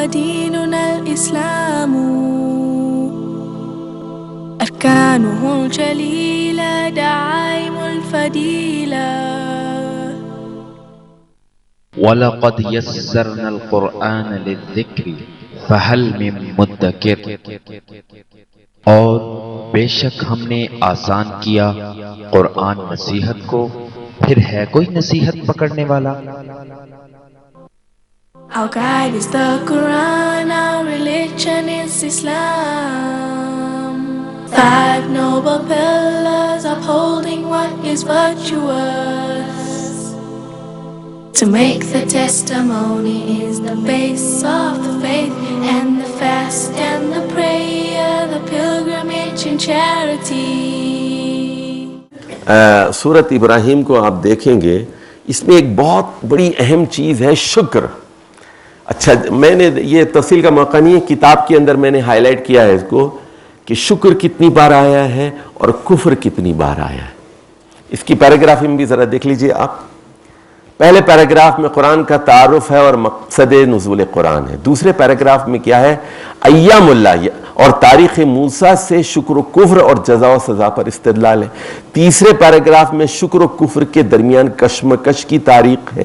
وديننا الإسلام أركانه الجليلة دعائم الفضيلة وَلَقَدْ يَسَّرْنَا الْقُرْآنَ لِلذِّكْرِ فَهَلْ مِن مُدَّكِرٍ، اور بے شک ہم نے آسان کیا قرآن نصیحت کو، پھر ہے کوئی نصیحت پکڑنے والا؟ Our guide is the Quran, our religion is Islam. 5 noble pillars upholding what is virtuous. To make the testimony is the base of the faith, and the fast and the prayer, the pilgrimage and charity. سورت ابراہیم کو آپ دیکھیں گے، اس میں ایک بہت بڑی اہم چیز ہے شکر۔ اچھا، میں نے یہ تفصیل کا موقع نہیں ہے، کتاب کے اندر میں نے ہائی لائٹ کیا ہے اس کو کہ شکر کتنی بار آیا ہے اور کفر کتنی بار آیا ہے۔ اس کی پیراگراف میں بھی ذرا دیکھ لیجئے آپ۔ پہلے پیراگراف میں قرآن کا تعارف ہے اور مقصد نزول قرآن ہے۔ دوسرے پیراگراف میں کیا ہے؟ ایام اللہ اور تاریخ موسیٰ سے شکر و کفر اور جزا و سزا پر استدلال ہے۔ تیسرے پیراگراف میں شکر و کفر کے درمیان کشمکش کی تاریخ ہے۔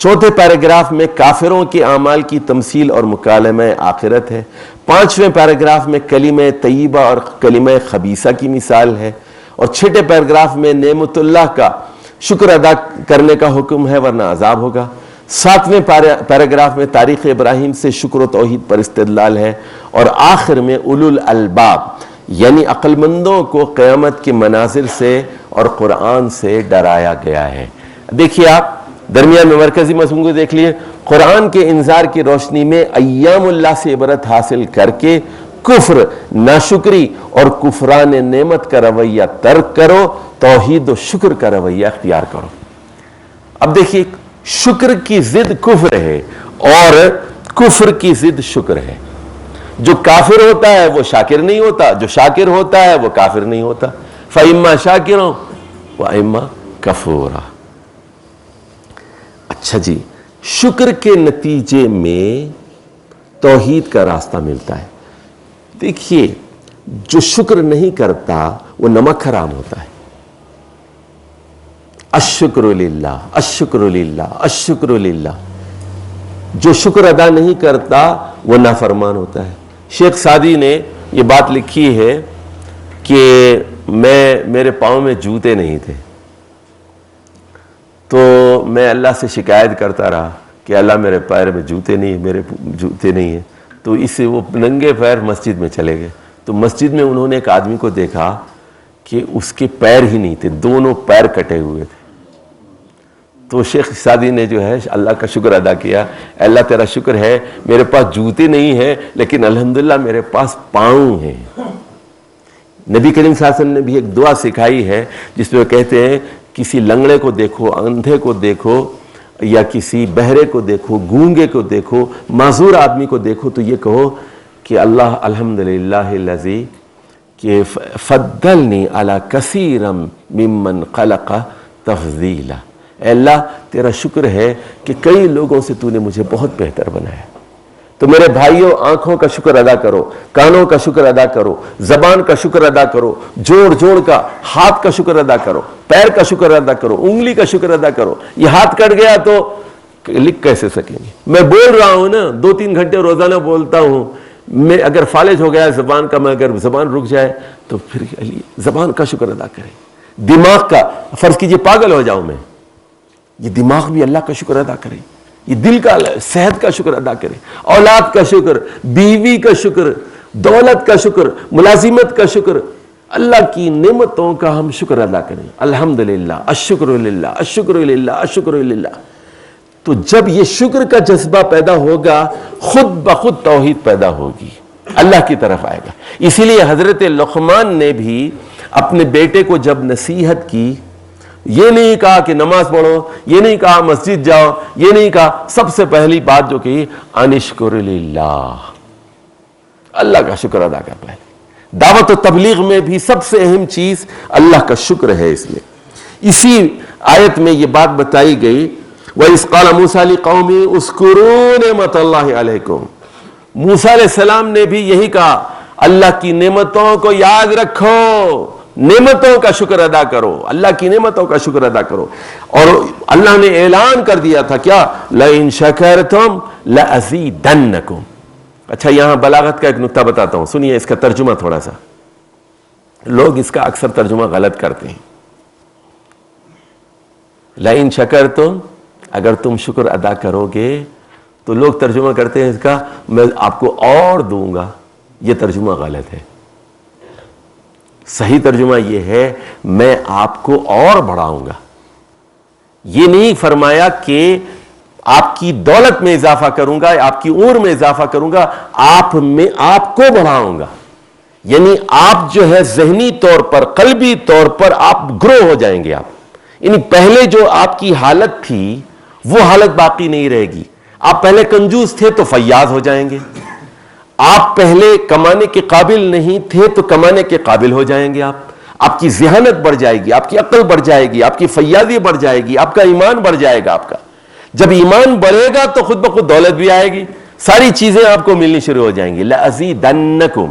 چوتھے پیراگراف میں کافروں کے اعمال کی تمثیل اور مکالمہ آخرت ہے۔ پانچویں پیراگراف میں کلمہ طیبہ اور کلمہ خبیثہ کی مثال ہے، اور چھٹے پیراگراف میں نعمت اللہ کا شکر ادا کرنے کا حکم ہے ورنہ عذاب ہوگا۔ ساتویں پیراگراف میں تاریخ ابراہیم سے شکر و توحید پر استدلال ہے، اور آخر میں اولو الالباب یعنی عقل مندوں کو قیامت کے مناظر سے اور قرآن سے ڈرایا گیا ہے۔ دیکھیے آپ درمیان میں مرکزی مضمون کو دیکھ لیے، قرآن کے انذار کی روشنی میں ایام اللہ سے عبرت حاصل کر کے کفر، ناشکری اور کفران نعمت کا رویہ ترک کرو، توحید و شکر کا رویہ اختیار کرو۔ اب دیکھیے، شکر کی ضد کفر ہے اور کفر کی ضد شکر ہے۔ جو کافر ہوتا ہے وہ شاکر نہیں ہوتا، جو شاکر ہوتا ہے وہ کافر نہیں ہوتا۔ فَإِمَّا شَاكِرًا وَإِمَّا كَفُورًا۔ اچھا جی، شکر کے نتیجے میں توحید کا راستہ ملتا ہے۔ دیکھیے، جو شکر نہیں کرتا وہ نمک حرام ہوتا ہے۔ الشکر للہ، الشکر للہ، الشکر للہ۔ جو شکر ادا نہیں کرتا وہ نافرمان ہوتا ہے۔ شیخ سعدی نے یہ بات لکھی ہے کہ میرے پاؤں میں جوتے نہیں تھے، تو میں اللہ سے شکایت کرتا رہا کہ اللہ میرے پیر میں جوتے نہیں ہیں، میرے جوتے نہیں ہیں۔ تو اس سے وہ ننگے پیر مسجد میں چلے گئے، تو مسجد میں انہوں نے ایک آدمی کو دیکھا کہ اس کے پیر ہی نہیں تھے، دونوں پیر کٹے ہوئے تھے۔ تو شیخ سعدی نے جو ہے اللہ کا شکر ادا کیا، اللہ تیرا شکر ہے میرے پاس جوتے نہیں ہیں لیکن الحمدللہ میرے پاس پاؤں ہیں۔ نبی کریم صلی اللہ علیہ وسلم نے بھی ایک دعا سکھائی ہے جس میں کہتے ہیں کسی لنگڑے کو دیکھو، اندھے کو دیکھو، یا کسی بہرے کو دیکھو، گونگے کو دیکھو، معذور آدمی کو دیکھو تو یہ کہو کہ اللہ الحمدللہ الذی کہ فضلنی علی کثیر ممن خلق تفضیلا۔ اے اللہ تیرا شکر ہے کہ کئی لوگوں سے تو نے مجھے بہت بہتر بنایا۔ تو میرے بھائیوں، آنکھوں کا شکر ادا کرو، کانوں کا شکر ادا کرو، زبان کا شکر ادا کرو، جوڑ کا، ہاتھ کا شکر ادا کرو، پیر کا شکر ادا کرو، انگلی کا شکر ادا کرو۔ یہ ہاتھ کٹ گیا تو لکھ کیسے سکیں گے؟ میں بول رہا ہوں نا، 2-3 گھنٹے روزانہ بولتا ہوں، میں اگر فالج ہو گیا زبان کا، میں اگر زبان رک جائے تو پھر زبان کا شکر ادا کریں۔ دماغ کا، فرض کیجئے پاگل ہو جاؤں میں، یہ دماغ بھی اللہ کا شکر ادا کرے، یہ دل کا صحت کا شکر ادا کرے، اولاد کا شکر، بیوی کا شکر، دولت کا شکر، ملازمت کا شکر، اللہ کی نعمتوں کا ہم شکر ادا کریں۔ الحمدللہ، الشکر للہ، الشکر للہ، الشکر للہ۔ تو جب یہ شکر کا جذبہ پیدا ہوگا، خود بخود توحید پیدا ہوگی، اللہ کی طرف آئے گا۔ اسی لیے حضرت لقمان نے بھی اپنے بیٹے کو جب نصیحت کی، یہ نہیں کہا کہ نماز پڑھو، یہ نہیں کہا مسجد جاؤ، یہ نہیں کہا، سب سے پہلی بات جو کہی انشکر للہ، اللہ کا شکر ادا کر پہلے۔ دعوت و تبلیغ میں بھی سب سے اہم چیز اللہ کا شکر ہے۔ اس میں اسی آیت میں یہ بات بتائی گئی، وَإِذْ قَالَ مُوسَىٰ لِقَوْمِهِ اذْكُرُوا نِعْمَتَ اللَّهِ عَلَيْكُمْ موسیٰ علیہ السلام نے بھی یہی کہا، اللہ کی نعمتوں کو یاد رکھو، نعمتوں کا شکر ادا کرو، اللہ کی نعمتوں کا شکر ادا کرو. اور اللہ نے اعلان کر دیا تھا کیا؟ لَإِن شَكَرْتُمْ لَأَزِيدَنَّكُمْ. اچھا یہاں بلاغت کا ایک نکتہ بتاتا ہوں، سنیے اس کا ترجمہ تھوڑا سا. لوگ اس کا اکثر ترجمہ غلط کرتے ہیں. لَإِن شَكَرْتُمْ، اگر تم شکر ادا کرو گے، تو لوگ ترجمہ کرتے ہیں اس کا میں آپ کو اور دوں گا. یہ ترجمہ غلط ہے. صحیح ترجمہ یہ ہے میں آپ کو اور بڑھاؤں گا. یہ نہیں فرمایا کہ آپ کی دولت میں اضافہ کروں گا، آپ کی عمر میں اضافہ کروں گا، آپ کو بڑھاؤں گا. یعنی آپ جو ہے ذہنی طور پر، قلبی طور پر آپ گرو ہو جائیں گے. آپ یعنی پہلے جو آپ کی حالت تھی وہ حالت باقی نہیں رہے گی. آپ پہلے کنجوس تھے تو فیاض ہو جائیں گے. آپ پہلے کمانے کے قابل نہیں تھے تو کمانے کے قابل ہو جائیں گے. آپ کی ذہانت بڑھ جائے گی، آپ کی عقل بڑھ جائے گی، آپ کی فیاضی بڑھ جائے گی، آپ کا ایمان بڑھ جائے گا. آپ کا جب ایمان بڑھے گا تو خود بخود دولت بھی آئے گی، ساری چیزیں آپ کو ملنی شروع ہو جائیں گی. لَأَزِيدَنَّكُمْ،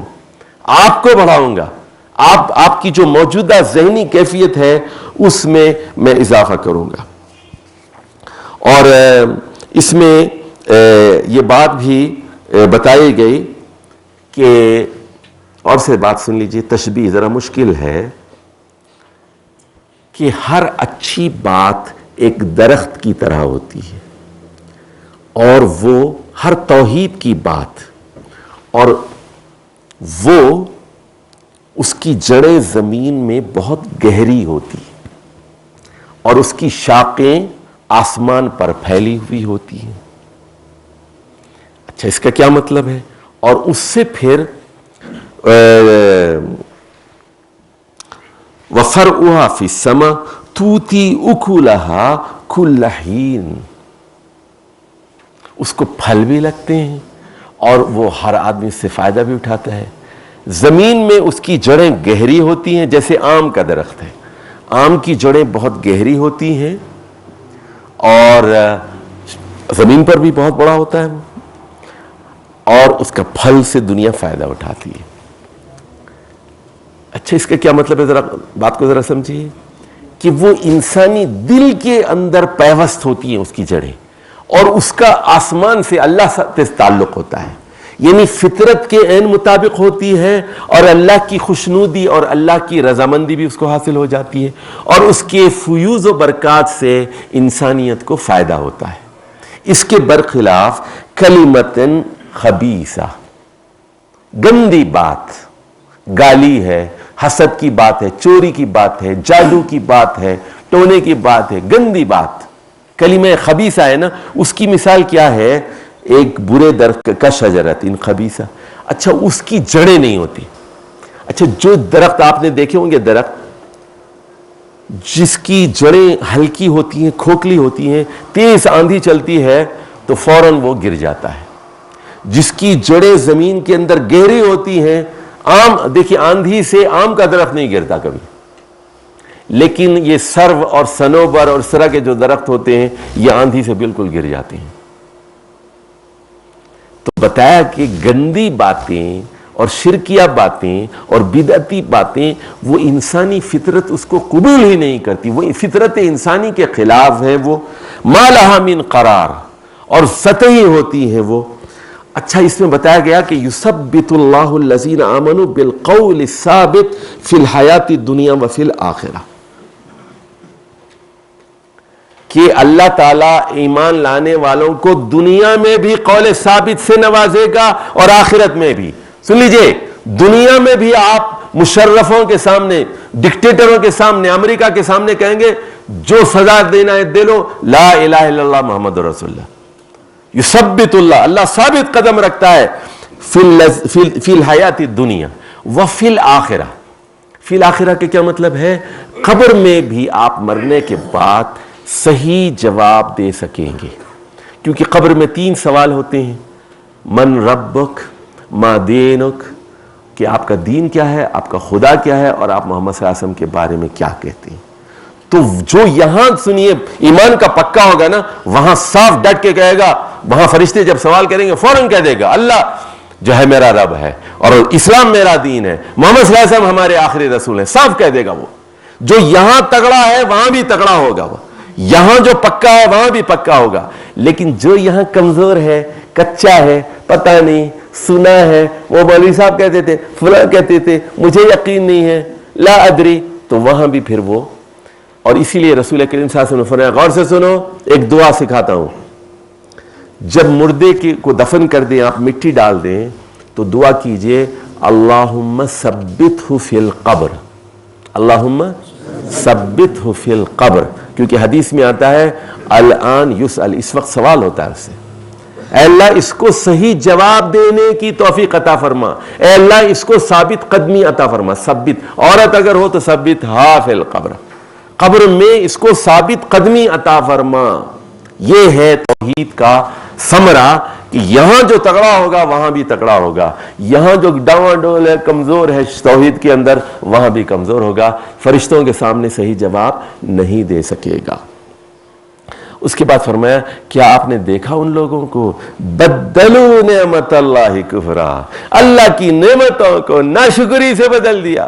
آپ کو بڑھاؤں گا. آپ کی جو موجودہ ذہنی کیفیت ہے اس میں اضافہ کروں گا. اور اس میں یہ بات بھی بتائی گئی کہ اور سے بات سن لیجئے، تشبیہ ذرا مشکل ہے کہ ہر اچھی بات ایک درخت کی طرح ہوتی ہے، اور وہ ہر توحید کی بات، اور وہ اس کی جڑیں زمین میں بہت گہری ہوتی ہیں اور اس کی شاخیں آسمان پر پھیلی ہوئی ہوتی ہیں. اچھا اس کا کیا مطلب ہے؟ اور اس سے پھر وَفَرْعُهَا فِي السَّمَاءِ تُؤْتِي أُكُلَهَا كُلَّ حِينٍ، اس کو پھل بھی لگتے ہیں اور وہ ہر آدمی سے فائدہ بھی اٹھاتا ہے. زمین میں اس کی جڑیں گہری ہوتی ہیں، جیسے آم کا درخت ہے. آم کی جڑیں بہت گہری ہوتی ہیں اور زمین پر بھی بہت بڑا ہوتا ہے وہ، اور اس کا پھل سے دنیا فائدہ اٹھاتی ہے. اچھا اس کا کیا مطلب ہے؟ ذرا بات کو ذرا سمجھیے کہ وہ انسانی دل کے اندر پیوست ہوتی ہیں اس کی جڑیں، اور اس کا آسمان سے اللہ سے تعلق ہوتا ہے. یعنی فطرت کے عین مطابق ہوتی ہے، اور اللہ کی خوشنودی اور اللہ کی رضامندی بھی اس کو حاصل ہو جاتی ہے، اور اس کے فیوز و برکات سے انسانیت کو فائدہ ہوتا ہے. اس کے برخلاف کلمتن خبیثہ، گندی بات، گالی ہے، حسد کی بات ہے، چوری کی بات ہے، جادو کی بات ہے، ٹونے کی بات ہے، گندی بات. کلمہ خبیثہ ہے نا، اس کی مثال کیا ہے؟ ایک برے درخت کا شجرت ان خبیثہ. اچھا اس کی جڑیں نہیں ہوتی. اچھا جو درخت آپ نے دیکھے ہوں گے، درخت جس کی جڑیں ہلکی ہوتی ہیں، کھوکھلی ہوتی ہیں، تیز آندھی چلتی ہے تو فوراً وہ گر جاتا ہے. جس کی جڑیں زمین کے اندر گہری ہوتی ہیں، دیکھیے آندھی سے آم کا درخت نہیں گرتا کبھی، لیکن یہ سرو اور سنوبر اور اس طرح کے جو درخت ہوتے ہیں یہ آندھی سے بالکل گر جاتے ہیں. تو بتایا کہ گندی باتیں اور شرکیہ باتیں اور بدعتی باتیں وہ انسانی فطرت اس کو قبول ہی نہیں کرتی، وہ فطرت انسانی کے خلاف ہے. وہ ما لها من قرار، اور سطحی ہوتی ہیں وہ. اچھا اس میں بتایا گیا کہ یثبت اللہ الذین آمنوا بالقول الثابت فی الحیات الدنیا وفی الآخرہ، کہ اللہ تعالیٰ ایمان لانے والوں کو دنیا میں بھی قول ثابت سے نوازے گا اور آخرت میں بھی. سن لیجئے، دنیا میں بھی آپ مشرفوں کے سامنے، ڈکٹیٹروں کے سامنے، امریکہ کے سامنے کہیں گے جو سزا دینا ہے دے لو، لا الہ الا اللہ محمد رسول اللہ. یثبت اللہ، اللہ ثابت قدم رکھتا ہے فی الحیات الدنیا وفی الآخرہ. فی الآخرہ کے کیا مطلب ہے؟ قبر میں بھی آپ مرنے کے بعد صحیح جواب دے سکیں گے، کیونکہ قبر میں 3 سوال ہوتے ہیں. من ربک، ما دینک، کہ آپ کا دین کیا ہے، آپ کا خدا کیا ہے، اور آپ محمد صلی اللہ علیہ وسلم کے بارے میں کیا کہتے ہیں. تو جو یہاں سنیے ایمان کا پکا ہوگا نا، وہاں صاف ڈٹ کے کہے گا. وہاں فرشتے جب سوال کریں گے فوراً کہہ دے گا اللہ جو ہے میرا رب ہے اور اسلام میرا دین ہے, محمد صلی اللہ علیہ وسلم ہمارے آخری رسول ہیں, صاف کہہ دے گا وہ. جو یہاں تگڑا ہے وہاں بھی تگڑا ہوگا, وہ یہاں جو پکا ہے وہاں بھی پکا ہوگا. لیکن جو یہاں کمزور ہے, کچا ہے, پتہ نہیں, سنا ہے, وہ مولوی صاحب کہتے تھے, فلاں کہتے تھے, مجھے یقین نہیں ہے, لا ادری, تو وہاں بھی پھر وہ. اور اسی لیے رسول کریم صلی اللہ علیہ وسلم نے فرمایا, غور سے سنو, ایک دعا سکھاتا ہوں. جب مردے کو دفن کر دیں, آپ مٹی ڈال دیں, تو دعا کیجئے اللہم ثبتہ فی القبر, اللہم ثبتہ فی القبر, کیونکہ حدیث میں آتا ہے الان یسأل, اس وقت سوال ہوتا ہے اس سے, اے اللہ اس کو صحیح جواب دینے کی توفیق عطا فرما, اے اللہ اس کو ثابت قدمی عطا فرما. ثبت, عورت اگر ہو تو ثبت ہا فی القبر, قبر میں اس کو ثابت قدمی عطا فرما. یہ ہے توحید کا ثمرہ کہ یہاں جو تگڑا ہوگا وہاں بھی تگڑا ہوگا, یہاں جو ڈاواں ڈول ہے, کمزور ہے توحید کے اندر, وہاں بھی کمزور ہوگا, فرشتوں کے سامنے صحیح جواب نہیں دے سکے گا. اس کے بعد فرمایا, کیا آپ نے دیکھا ان لوگوں کو بدلوا نعمت اللہ کفرا, اللہ کی نعمتوں کو ناشکری سے بدل دیا.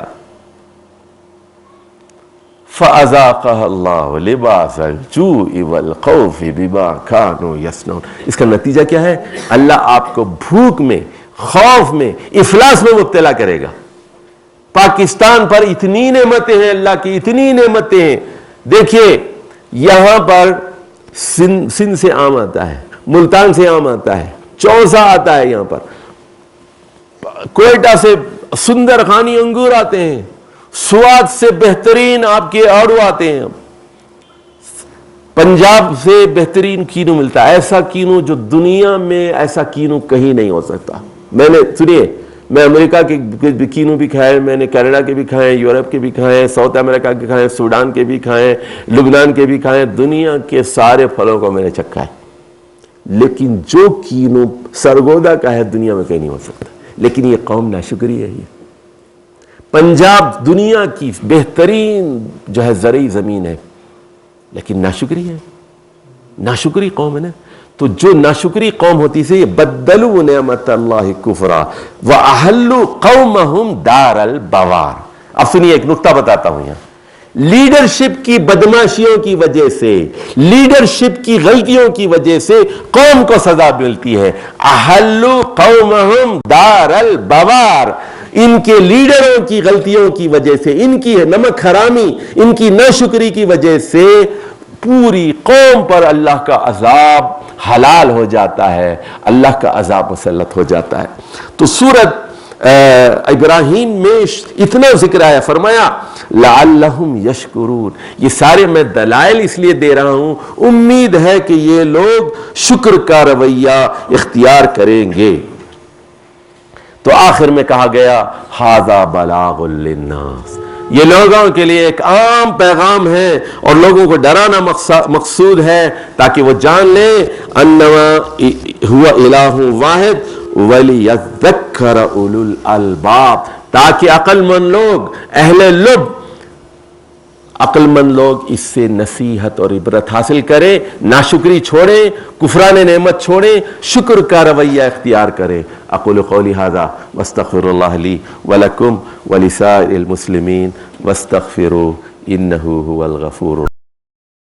فَأَذَاقَهَا اللَّهُ لِبَاسَ الْجُوعِ وَالْخَوْفِ بِمَا كَانُوا يَصْنَعُونَ. اس کا نتیجہ کیا ہے؟ اللہ آپ کو بھوک میں, خوف میں, افلاس میں مبتلا کرے گا. پاکستان پر اتنی نعمتیں ہیں, اللہ کی اتنی نعمتیں ہیں. دیکھیے یہاں پر سندھ سے آم آتا ہے, ملتان سے آم آتا ہے, چوسا آتا ہے, یہاں پر کوئٹہ سے سندر خانی انگور آتے ہیں, سوات سے بہترین آپ کے آڑو آتے ہیں, پنجاب سے بہترین کینو ملتا ہے, ایسا کینو جو دنیا میں ایسا کینو کہیں نہیں ہو سکتا. میں نے سنیے, میں امریکہ کے کینو بھی کھائے, میں نے کینیڈا کے بھی کھائے, یورپ کے بھی کھائے, ساؤتھ امریکہ کے کھائے, سوڈان کے بھی کھائے, لبنان کے بھی کھائے, دنیا کے سارے پھلوں کو میں نے چکھا ہے. لیکن جو کینو سرگودا کا ہے دنیا میں کہیں نہیں ہو سکتا. لیکن یہ قوم ناشکری ہے. یہ پنجاب دنیا کی بہترین جو ہے زرعی زمین ہے, لیکن ناشکری ہے, ناشکری قوم ہے نا. تو جو ناشکری قوم ہوتی سے, یہ بدلوا نعمت اللہ کفرا وَأَحَلُّوا قَوْمَهُمْ دَارَ الْبَوَارِ. اب سنیے, ایک نکتہ بتاتا ہوں یہاں. لیڈرشپ کی بدماشیوں کی وجہ سے, لیڈرشپ کی غلطیوں کی وجہ سے قوم کو سزا ملتی ہے. أَحَلُّوا قَوْمَهُمْ دَارَ الْبَوَارِ. ان کے لیڈروں کی غلطیوں کی وجہ سے, ان کی نمک حرامی, ان کی ناشکری کی وجہ سے پوری قوم پر اللہ کا عذاب حلال ہو جاتا ہے, اللہ کا عذاب مسلط ہو جاتا ہے. تو سورت ابراہیم میں اتنا ذکر آیا, فرمایا لعلہم یشکرون. یہ سارے میں دلائل اس لیے دے رہا ہوں, امید ہے کہ یہ لوگ شکر کا رویہ اختیار کریں گے. تو آخر میں کہا گیا ھذا بلاغ للناس, یہ لوگوں کے لیے ایک عام پیغام ہے اور لوگوں کو ڈرانا مقصود ہے تاکہ وہ جان لیں انما هو الہ واحد ولیذکر اولو الالباب, تاکہ عقل مند لوگ, اہل لب, عقل مند لوگ اس سے نصیحت اور عبرت حاصل کریں, ناشکری چھوڑیں, کفران نعمت چھوڑیں, شکر کا رویہ اختیار کریں. اقول قولی ھذا واستغفر اللہ لی ولکم ولسائر المسلمین واستغفروا انہ هو الغفور.